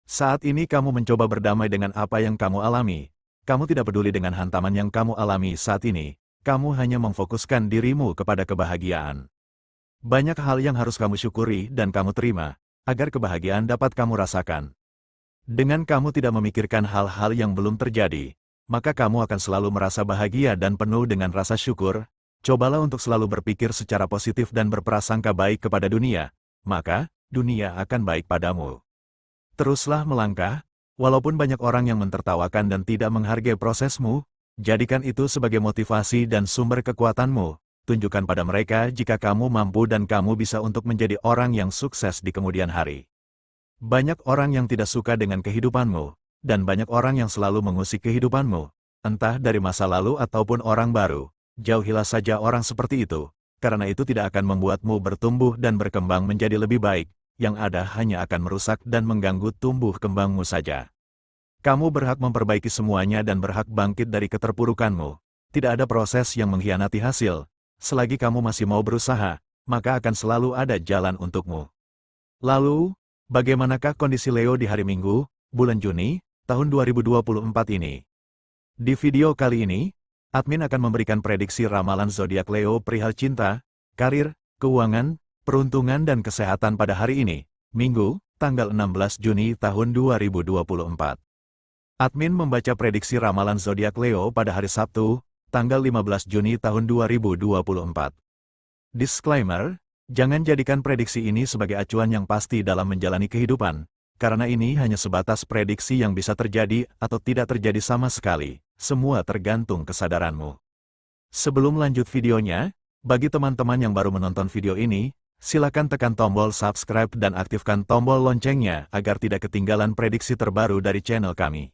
Saat ini kamu mencoba berdamai dengan apa yang kamu alami. Kamu tidak peduli dengan hantaman yang kamu alami saat ini. Kamu hanya memfokuskan dirimu kepada kebahagiaan. Banyak hal yang harus kamu syukuri dan kamu terima, agar kebahagiaan dapat kamu rasakan. Dengan kamu tidak memikirkan hal-hal yang belum terjadi, maka kamu akan selalu merasa bahagia dan penuh dengan rasa syukur. Cobalah untuk selalu berpikir secara positif dan berprasangka baik kepada dunia, maka dunia akan baik padamu. Teruslah melangkah, walaupun banyak orang yang mentertawakan dan tidak menghargai prosesmu, jadikan itu sebagai motivasi dan sumber kekuatanmu. Tunjukkan pada mereka jika kamu mampu dan kamu bisa untuk menjadi orang yang sukses di kemudian hari. Banyak orang yang tidak suka dengan kehidupanmu, dan banyak orang yang selalu mengusik kehidupanmu, entah dari masa lalu ataupun orang baru. Jauhilah saja orang seperti itu, karena itu tidak akan membuatmu bertumbuh dan berkembang menjadi lebih baik, yang ada hanya akan merusak dan mengganggu tumbuh kembangmu saja. Kamu berhak memperbaiki semuanya dan berhak bangkit dari keterpurukanmu. Tidak ada proses yang mengkhianati hasil. Selagi kamu masih mau berusaha, maka akan selalu ada jalan untukmu. Lalu, bagaimanakah kondisi Leo di hari Minggu, bulan Juni, tahun 2024 ini? Di video kali ini, admin akan memberikan prediksi ramalan zodiak Leo perihal cinta, karir, keuangan, peruntungan dan kesehatan pada hari ini, Minggu, tanggal 16 Juni tahun 2024. Admin membaca prediksi ramalan zodiak Leo pada hari Sabtu, tanggal 15 Juni tahun 2024. Disclaimer, jangan jadikan prediksi ini sebagai acuan yang pasti dalam menjalani kehidupan, karena ini hanya sebatas prediksi yang bisa terjadi atau tidak terjadi sama sekali. Semua tergantung kesadaranmu. Sebelum lanjut videonya, bagi teman-teman yang baru menonton video ini, silakan tekan tombol subscribe dan aktifkan tombol loncengnya agar tidak ketinggalan prediksi terbaru dari channel kami.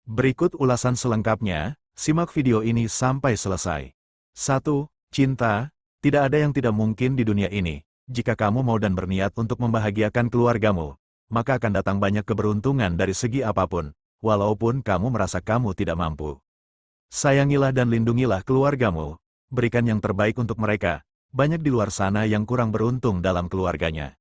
Berikut ulasan selengkapnya, simak video ini sampai selesai. 1. Cinta, tidak ada yang tidak mungkin di dunia ini. Jika kamu mau dan berniat untuk membahagiakan keluargamu, maka akan datang banyak keberuntungan dari segi apapun. Walaupun kamu merasa kamu tidak mampu. Sayangilah dan lindungilah keluargamu, berikan yang terbaik untuk mereka. Banyak di luar sana yang kurang beruntung dalam keluarganya.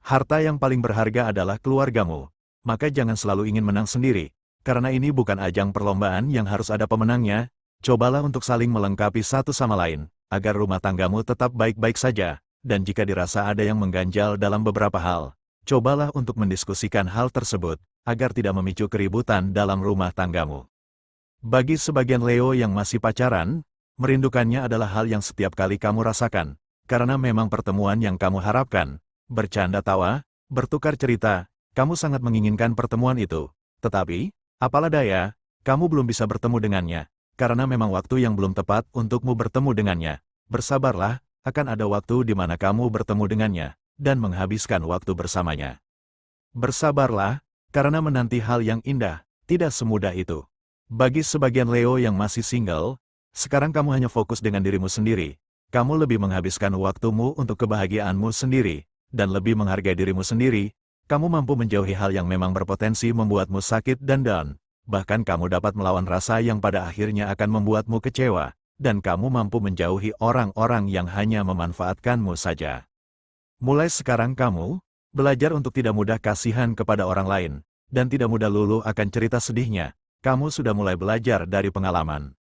Harta yang paling berharga adalah keluargamu, maka jangan selalu ingin menang sendiri, karena ini bukan ajang perlombaan yang harus ada pemenangnya. Cobalah untuk saling melengkapi satu sama lain, agar rumah tanggamu tetap baik-baik saja, dan jika dirasa ada yang mengganjal dalam beberapa hal, cobalah untuk mendiskusikan hal tersebut, agar tidak memicu keributan dalam rumah tanggamu. Bagi sebagian Leo yang masih pacaran, merindukannya adalah hal yang setiap kali kamu rasakan, karena memang pertemuan yang kamu harapkan, bercanda tawa, bertukar cerita, kamu sangat menginginkan pertemuan itu. Tetapi, apalah daya, kamu belum bisa bertemu dengannya, karena memang waktu yang belum tepat untukmu bertemu dengannya. Bersabarlah, akan ada waktu di mana kamu bertemu dengannya, dan menghabiskan waktu bersamanya. Bersabarlah, karena menanti hal yang indah, tidak semudah itu. Bagi sebagian Leo yang masih single, sekarang kamu hanya fokus dengan dirimu sendiri. Kamu lebih menghabiskan waktumu untuk kebahagiaanmu sendiri, dan lebih menghargai dirimu sendiri. Kamu mampu menjauhi hal yang memang berpotensi membuatmu sakit dan down. Bahkan kamu dapat melawan rasa yang pada akhirnya akan membuatmu kecewa, dan kamu mampu menjauhi orang-orang yang hanya memanfaatkanmu saja. Mulai sekarang kamu belajar untuk tidak mudah kasihan kepada orang lain, dan tidak mudah luluh akan cerita sedihnya. Kamu sudah mulai belajar dari pengalaman.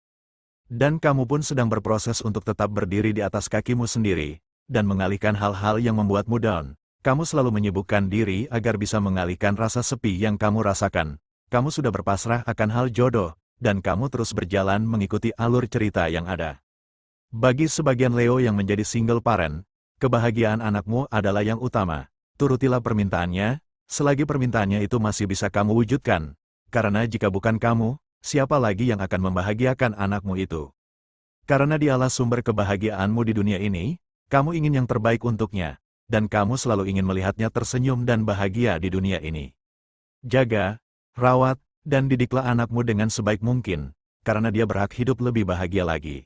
Dan kamu pun sedang berproses untuk tetap berdiri di atas kakimu sendiri, dan mengalihkan hal-hal yang membuatmu down. Kamu selalu menyibukkan diri agar bisa mengalihkan rasa sepi yang kamu rasakan. Kamu sudah berpasrah akan hal jodoh, dan kamu terus berjalan mengikuti alur cerita yang ada. Bagi sebagian Leo yang menjadi single parent, kebahagiaan anakmu adalah yang utama. Turutilah permintaannya, selagi permintaannya itu masih bisa kamu wujudkan. Karena jika bukan kamu, siapa lagi yang akan membahagiakan anakmu itu? Karena dialah sumber kebahagiaanmu di dunia ini, kamu ingin yang terbaik untuknya, dan kamu selalu ingin melihatnya tersenyum dan bahagia di dunia ini. Jaga, rawat, dan didiklah anakmu dengan sebaik mungkin, karena dia berhak hidup lebih bahagia lagi.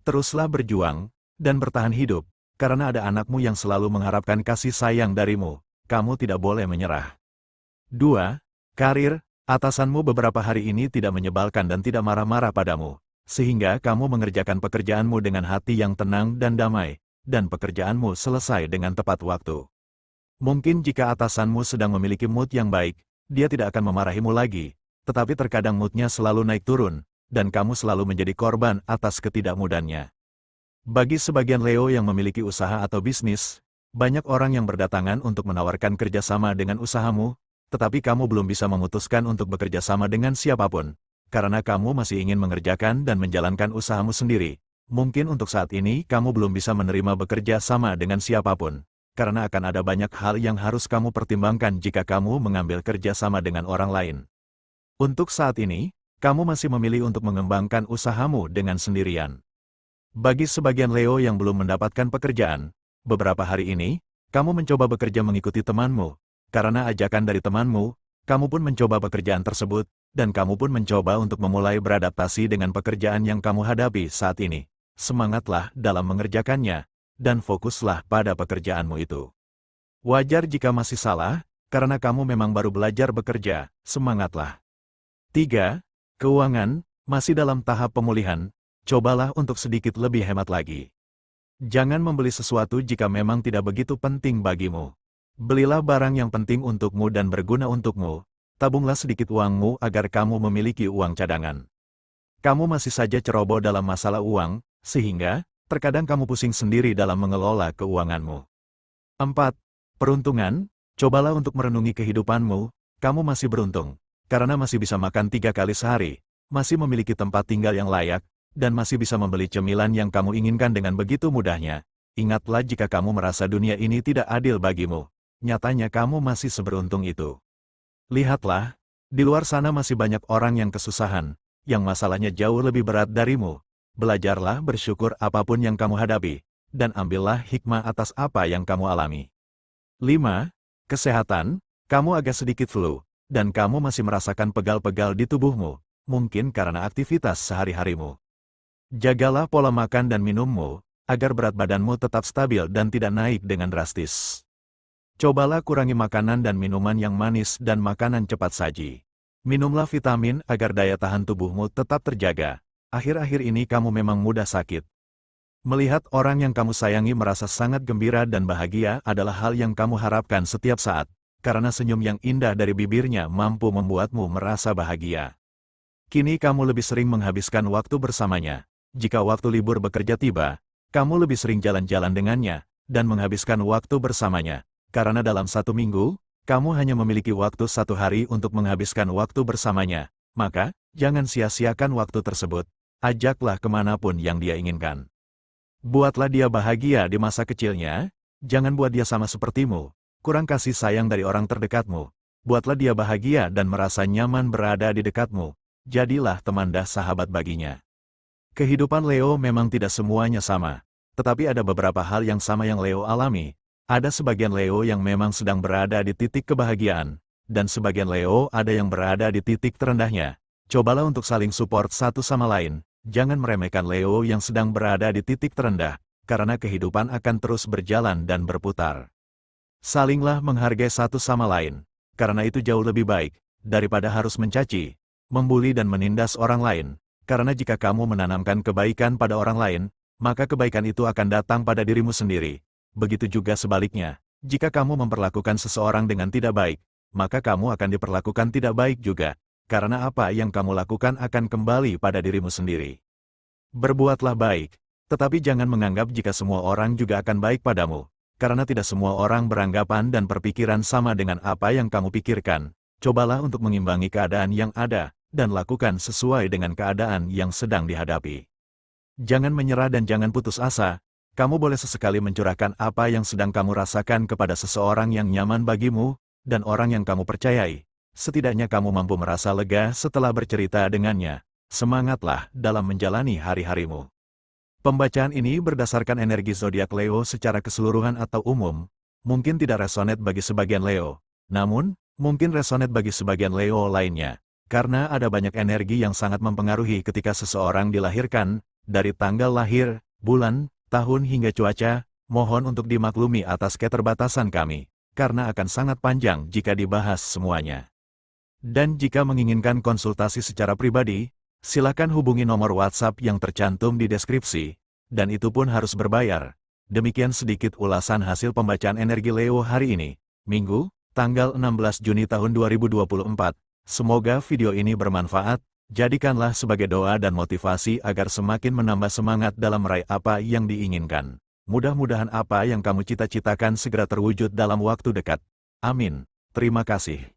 Teruslah berjuang, dan bertahan hidup, karena ada anakmu yang selalu mengharapkan kasih sayang darimu. Kamu tidak boleh menyerah. 2. Karir, atasanmu beberapa hari ini tidak menyebalkan dan tidak marah-marah padamu, sehingga kamu mengerjakan pekerjaanmu dengan hati yang tenang dan damai, dan pekerjaanmu selesai dengan tepat waktu. Mungkin jika atasanmu sedang memiliki mood yang baik, dia tidak akan memarahimu lagi, tetapi terkadang moodnya selalu naik turun, dan kamu selalu menjadi korban atas ketidakmudannya. Bagi sebagian Leo yang memiliki usaha atau bisnis, banyak orang yang berdatangan untuk menawarkan kerjasama dengan usahamu, tetapi kamu belum bisa memutuskan untuk bekerja sama dengan siapapun, karena kamu masih ingin mengerjakan dan menjalankan usahamu sendiri. Mungkin untuk saat ini kamu belum bisa menerima bekerja sama dengan siapapun, karena akan ada banyak hal yang harus kamu pertimbangkan jika kamu mengambil kerja sama dengan orang lain. Untuk saat ini, kamu masih memilih untuk mengembangkan usahamu dengan sendirian. Bagi sebagian Leo yang belum mendapatkan pekerjaan, beberapa hari ini, kamu mencoba bekerja mengikuti temanmu. Karena ajakan dari temanmu, kamu pun mencoba pekerjaan tersebut, dan kamu pun mencoba untuk memulai beradaptasi dengan pekerjaan yang kamu hadapi saat ini. Semangatlah dalam mengerjakannya, dan fokuslah pada pekerjaanmu itu. Wajar jika masih salah, karena kamu memang baru belajar bekerja, semangatlah. 3. Keuangan, masih dalam tahap pemulihan, cobalah untuk sedikit lebih hemat lagi. Jangan membeli sesuatu jika memang tidak begitu penting bagimu. Belilah barang yang penting untukmu dan berguna untukmu, tabunglah sedikit uangmu agar kamu memiliki uang cadangan. Kamu masih saja ceroboh dalam masalah uang, sehingga, terkadang kamu pusing sendiri dalam mengelola keuanganmu. 4. Peruntungan, cobalah untuk merenungi kehidupanmu, kamu masih beruntung, karena masih bisa makan 3 kali sehari, masih memiliki tempat tinggal yang layak, dan masih bisa membeli cemilan yang kamu inginkan dengan begitu mudahnya. Ingatlah jika kamu merasa dunia ini tidak adil bagimu. Nyatanya kamu masih seberuntung itu. Lihatlah, di luar sana masih banyak orang yang kesusahan, yang masalahnya jauh lebih berat darimu. Belajarlah bersyukur apapun yang kamu hadapi, dan ambillah hikmah atas apa yang kamu alami. 5. Kesehatan, kamu agak sedikit flu, dan kamu masih merasakan pegal-pegal di tubuhmu, mungkin karena aktivitas sehari-harimu. Jagalah pola makan dan minummu, agar berat badanmu tetap stabil dan tidak naik dengan drastis. Cobalah kurangi makanan dan minuman yang manis dan makanan cepat saji. Minumlah vitamin agar daya tahan tubuhmu tetap terjaga. Akhir-akhir ini kamu memang mudah sakit. Melihat orang yang kamu sayangi merasa sangat gembira dan bahagia adalah hal yang kamu harapkan setiap saat, karena senyum yang indah dari bibirnya mampu membuatmu merasa bahagia. Kini kamu lebih sering menghabiskan waktu bersamanya. Jika waktu libur bekerja tiba, kamu lebih sering jalan-jalan dengannya, dan menghabiskan waktu bersamanya. Karena dalam 1 minggu, kamu hanya memiliki waktu 1 hari untuk menghabiskan waktu bersamanya, maka, jangan sia-siakan waktu tersebut, ajaklah kemanapun yang dia inginkan. Buatlah dia bahagia di masa kecilnya, jangan buat dia sama sepertimu, kurang kasih sayang dari orang terdekatmu. Buatlah dia bahagia dan merasa nyaman berada di dekatmu, jadilah teman dan sahabat baginya. Kehidupan Leo memang tidak semuanya sama, tetapi ada beberapa hal yang sama yang Leo alami. Ada sebagian Leo yang memang sedang berada di titik kebahagiaan, dan sebagian Leo ada yang berada di titik terendahnya. Cobalah untuk saling support satu sama lain, jangan meremehkan Leo yang sedang berada di titik terendah, karena kehidupan akan terus berjalan dan berputar. Salinglah menghargai satu sama lain, karena itu jauh lebih baik, daripada harus mencaci, membuli dan menindas orang lain, karena jika kamu menanamkan kebaikan pada orang lain, maka kebaikan itu akan datang pada dirimu sendiri. Begitu juga sebaliknya, jika kamu memperlakukan seseorang dengan tidak baik, maka kamu akan diperlakukan tidak baik juga, karena apa yang kamu lakukan akan kembali pada dirimu sendiri. Berbuatlah baik, tetapi jangan menganggap jika semua orang juga akan baik padamu, karena tidak semua orang beranggapan dan berpikiran sama dengan apa yang kamu pikirkan. Cobalah untuk mengimbangi keadaan yang ada, dan lakukan sesuai dengan keadaan yang sedang dihadapi. Jangan menyerah dan jangan putus asa. Kamu boleh sesekali mencurahkan apa yang sedang kamu rasakan kepada seseorang yang nyaman bagimu, dan orang yang kamu percayai. Setidaknya kamu mampu merasa lega setelah bercerita dengannya. Semangatlah dalam menjalani hari-harimu. Pembacaan ini berdasarkan energi zodiak Leo secara keseluruhan atau umum, mungkin tidak resonate bagi sebagian Leo, namun, mungkin resonate bagi sebagian Leo lainnya, karena ada banyak energi yang sangat mempengaruhi ketika seseorang dilahirkan, dari tanggal lahir, bulan, tahun hingga cuaca. Mohon untuk dimaklumi atas keterbatasan kami, karena akan sangat panjang jika dibahas semuanya. Dan jika menginginkan konsultasi secara pribadi, silakan hubungi nomor WhatsApp yang tercantum di deskripsi, dan itu pun harus berbayar. Demikian sedikit ulasan hasil pembacaan energi Leo hari ini, Minggu, tanggal 16 Juni tahun 2024. Semoga video ini bermanfaat, jadikanlah sebagai doa dan motivasi agar semakin menambah semangat dalam meraih apa yang diinginkan. Mudah-mudahan apa yang kamu cita-citakan segera terwujud dalam waktu dekat. Amin. Terima kasih.